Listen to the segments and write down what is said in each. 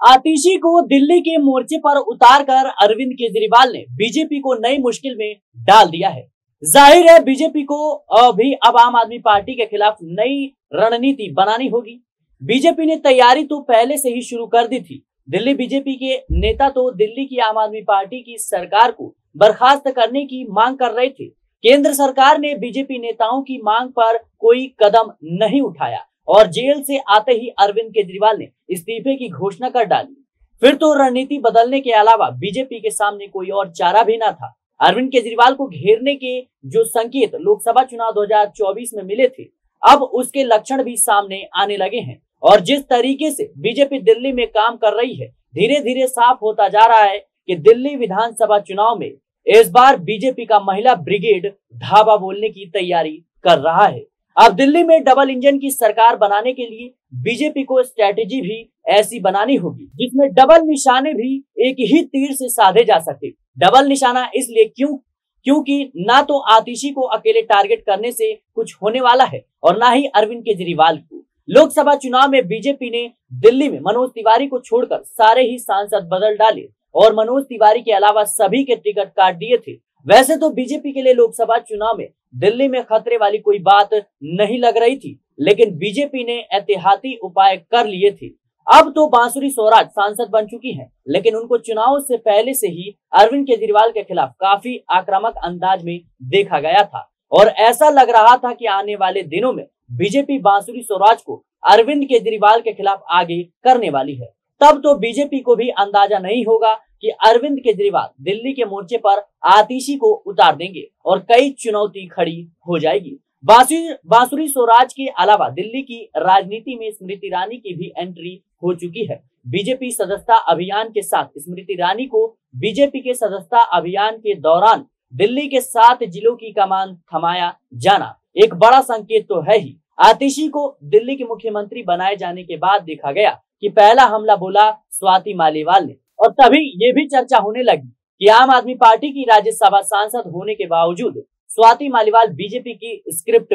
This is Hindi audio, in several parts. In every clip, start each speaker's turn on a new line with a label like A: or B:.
A: आतिशी को दिल्ली के मोर्चे पर उतारकर अरविंद केजरीवाल ने बीजेपी को नई मुश्किल में डाल दिया है। जाहिर है बीजेपी को भी अब आम आदमी पार्टी के खिलाफ नई रणनीति बनानी होगी। बीजेपी ने तैयारी तो पहले से ही शुरू कर दी थी। दिल्ली बीजेपी के नेता तो दिल्ली की आम आदमी पार्टी की सरकार को बर्खास्त करने की मांग कर रहे थे। केंद्र सरकार ने बीजेपी नेताओं की मांग पर कोई कदम नहीं उठाया और जेल से आते ही अरविंद केजरीवाल ने इस्तीफे की घोषणा कर डाली। फिर तो रणनीति बदलने के अलावा बीजेपी के सामने कोई और चारा भी न था। अरविंद केजरीवाल को घेरने के जो संकेत लोकसभा चुनाव 2024 में मिले थे, अब उसके लक्षण भी सामने आने लगे हैं और जिस तरीके से बीजेपी दिल्ली में काम कर रही है, धीरे धीरे साफ होता जा रहा है कि दिल्ली विधानसभा चुनाव में इस बार बीजेपी का महिला ब्रिगेड धावा बोलने की तैयारी कर रहा है। अब दिल्ली में डबल इंजन की सरकार बनाने के लिए बीजेपी को स्ट्रेटेजी भी ऐसी बनानी होगी जिसमें डबल निशाने भी एक ही तीर से साधे जा सके। डबल निशाना इसलिए क्योंकि ना तो आतिशी को अकेले टारगेट करने से कुछ होने वाला है और ना ही अरविंद केजरीवाल को। लोकसभा चुनाव में बीजेपी ने दिल्ली में मनोज तिवारी को छोड़कर सारे ही सांसद बदल डाले और मनोज तिवारी के अलावा सभी के टिकट काट दिए थे। वैसे तो बीजेपी के लिए लोकसभा चुनाव में दिल्ली में खतरे वाली कोई बात नहीं लग रही थी, लेकिन बीजेपी ने एहतियाती उपाय कर लिए थे। अब तो बांसुरी स्वराज सांसद बन चुकी हैं, लेकिन उनको चुनाव से पहले से ही अरविंद केजरीवाल के खिलाफ काफी आक्रामक अंदाज में देखा गया था और ऐसा लग रहा था कि आने वाले दिनों में बीजेपी बांसुरी स्वराज को अरविंद केजरीवाल के खिलाफ आगे करने वाली है। तब तो बीजेपी को भी अंदाजा नहीं होगा कि अरविंद केजरीवाल दिल्ली के मोर्चे पर आतिशी को उतार देंगे और कई चुनौती खड़ी हो जाएगी। बांसुरी स्वराज के अलावा दिल्ली की राजनीति में स्मृति ईरानी की भी एंट्री हो चुकी है। बीजेपी सदस्यता अभियान के साथ स्मृति ईरानी को बीजेपी के सदस्यता अभियान के दौरान दिल्ली के 7 जिलों की कमान थमाया जाना एक बड़ा संकेत तो है ही। आतिशी को दिल्ली के मुख्यमंत्री बनाए जाने के बाद देखा गया कि पहला हमला बोला स्वाति मालीवाल ने और तभी ये भी चर्चा होने लगी कि आम आदमी पार्टी की राज्यसभा सांसद होने के बावजूद स्वाति मालीवाल बीजेपी की स्क्रिप्ट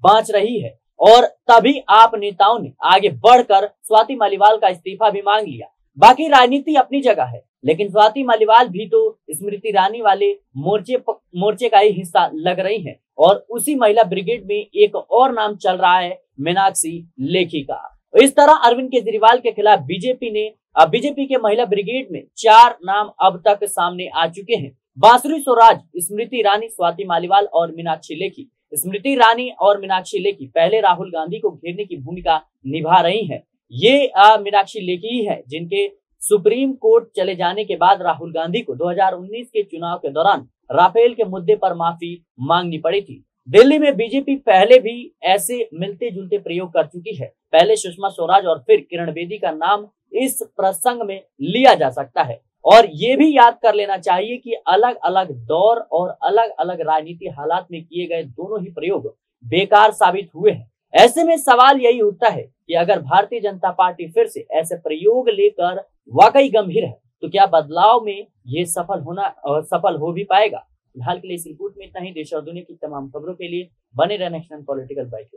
A: बांच रही है और तभी आप नेताओं ने आगे बढ़कर स्वाति मालीवाल का इस्तीफा भी मांग लिया। बाकी राजनीति अपनी जगह है, लेकिन स्वाति मालीवाल भी तो स्मृति ईरानी वाले मोर्चे का ही हिस्सा लग रही हैं और उसी महिला ब्रिगेड में एक और नाम चल रहा है मीनाक्षी लेखी का। इस तरह अरविंद केजरीवाल के खिलाफ बीजेपी के महिला ब्रिगेड में 4 नाम अब तक सामने आ चुके हैं। बांसुरी स्वराज, स्मृति ईरानी, स्वाति मालीवाल और मीनाक्षी लेखी। स्मृति ईरानी और मीनाक्षी लेखी पहले राहुल गांधी को घेरने की भूमिका निभा रही हैं। ये मीनाक्षी लेखी ही है जिनके सुप्रीम कोर्ट चले जाने के बाद राहुल गांधी को 2019 के चुनाव के दौरान राफेल के मुद्दे पर माफी मांगनी पड़ी थी। दिल्ली में बीजेपी पहले भी ऐसे मिलते जुलते प्रयोग कर चुकी है। पहले सुषमा स्वराज और फिर किरण बेदी का नाम इस प्रसंग में लिया जा सकता है और ये भी याद कर लेना चाहिए कि अलग अलग दौर और अलग अलग राजनीति हालात में किए गए दोनों ही प्रयोग बेकार साबित हुए हैं। ऐसे में सवाल यही उठता है कि अगर भारतीय जनता पार्टी फिर से ऐसे प्रयोग लेकर वाकई गंभीर है तो क्या बदलाव में ये सफल हो भी पाएगा। फिलहाल के लिए इस रिपोर्ट में इतना ही। देश और दुनिया की तमाम खबरों के लिए बने रहना नेशनल पॉलिटिकल बाइट।